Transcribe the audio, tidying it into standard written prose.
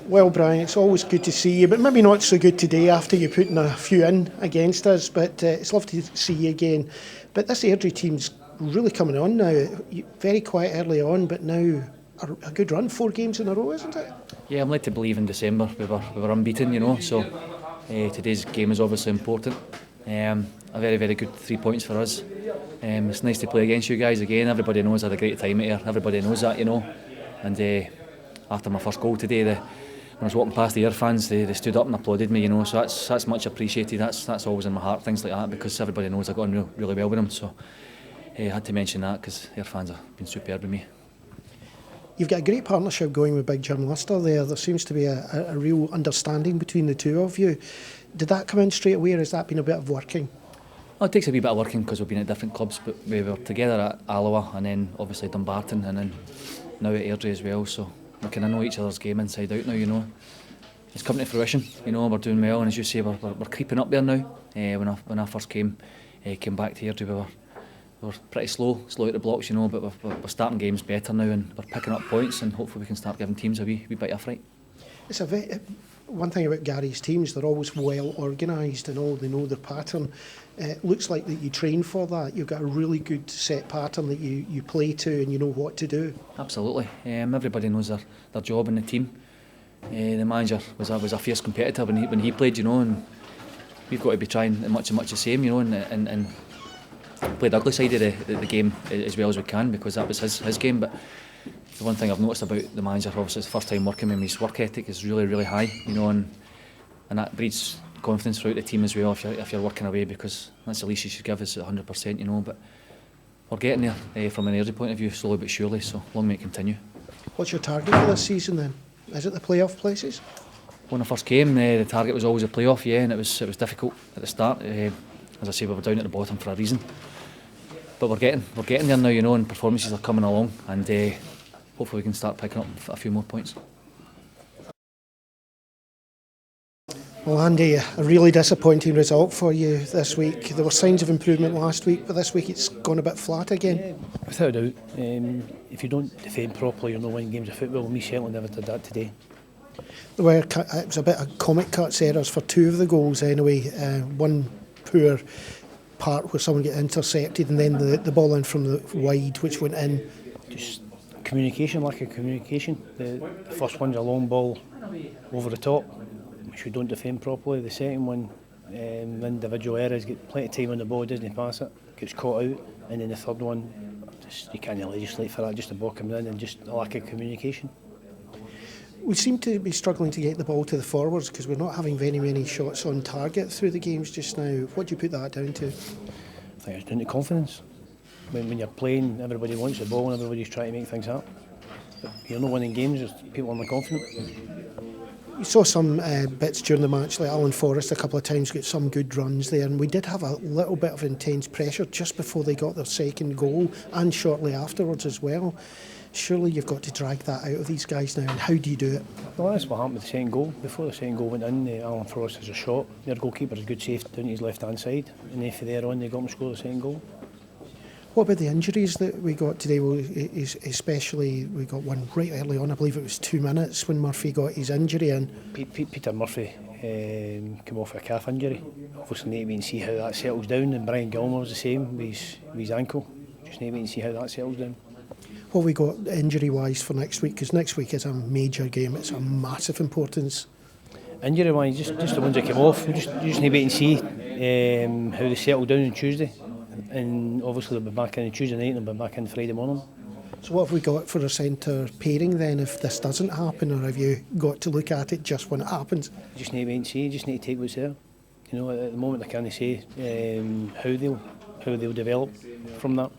Well, Brian, it's always good to see you, but maybe not so good today after you putting a few in against us, but it's lovely to see you again. But this Airdrie team's really coming on now. Very quiet early on, but now a good run, 4 games in a row, isn't it? Yeah, I'm led to believe in December we were unbeaten, so today's game is obviously important. A very, very good 3 points for us. It's nice to play against you guys again. Everybody knows I had a great time here. Everybody knows that, And after my first goal today, when I was walking past the Ayr fans, they stood up and applauded me, So that's much appreciated. That's always in my heart, things like that, because everybody knows I got on really well with them. So I had to mention that because Ayr fans have been superb with me. You've got a great partnership going with Big Jim Lister there. There seems to be a real understanding between the two of you. Did that come in straight away, or has that been a bit of working? Well, it takes a wee bit of working because we've been at different clubs, but we were together at Alloa and then obviously Dumbarton and then now at Airdrie as well. So we kind of know each other's game inside out now, It's coming to fruition, we're doing well, and as you say, we're creeping up there now. When I first came back to Airdrie, we were pretty slow out the blocks, but we're starting games better now and we're picking up points, and hopefully we can start giving teams a wee bit of fright. It's one thing about Gary's teams, they're always well organised and they know their pattern. It looks like that you train for that. You've got a really good set pattern that you play to and you know what to do. Absolutely. Everybody knows their job in the team. The manager was a fierce competitor when he played, and we've got to be trying much the same, and play the ugly side of the game as well as we can, because that was his game. But the one thing I've noticed about the manager, obviously, it's the first time working with him, his work ethic is really, really high, and that breeds confidence throughout the team as well if you're working away, because that's the least you should give is 100%, but we're getting there from an Airdrie point of view, slowly but surely, so long may it continue. What's your target for this season then? Is it the playoff places? When I first came, the target was always a playoff, and it was difficult at the start. As I say, we were down at the bottom for a reason, but we're getting there now, and performances are coming along, and hopefully we can start picking up a few more points. Well, Andy, a really disappointing result for you this week. There were signs of improvement last week, but this week it's gone a bit flat again. Yeah, without a doubt. If you don't defend properly, you're not winning games of football. We certainly never did that today. It was a bit of comic cuts errors for 2 of the goals anyway. One poor part where someone got intercepted, and then the ball in from the wide, which went in. Just lack of communication. The first one's a long ball over the top, which we don't defend properly. The second one, individual errors, get plenty of time on the ball, doesn't pass it, gets caught out, and then the third one, you can't legislate for that, just a ball coming in and just a lack of communication. We seem to be struggling to get the ball to the forwards because we're not having very many shots on target through the games just now. What do you put that down to? I think it's down to confidence. When you're playing, everybody wants the ball and everybody's trying to make things happen. But you're not winning games, there's people aren't confident. We saw some bits during the match, like Alan Forrest a couple of times got some good runs there, and we did have a little bit of intense pressure just before they got their second goal and shortly afterwards as well. Surely you've got to drag that out of these guys now, and how do you do it? Well, that's what happened with the second goal. Before the second goal went in, Alan Forrest has a shot. Their goalkeeper has good safety down his left hand side, and then from there on they got him to score the second goal. What about the injuries that we got today? Well, especially we got one right early on. I believe it was 2 minutes when Murphy got his injury in. Peter Murphy came off with a calf injury. Obviously need to wait and see how that settles down, and Brian Gilmore was the same with his ankle. Just need to wait and see how that settles down. What have we got injury-wise for next week? Because next week is a major game. It's a massive importance. Injury-wise, just the ones that came off. We just need to wait and see how they settle down on Tuesday. And obviously they'll be back in on Tuesday night and they'll be back in Friday morning. So what have we got for a centre pairing then if this doesn't happen, or have you got to look at it just when it happens? Just need to wait and see, just need to take what's there. At the moment I can't say how they'll develop from that.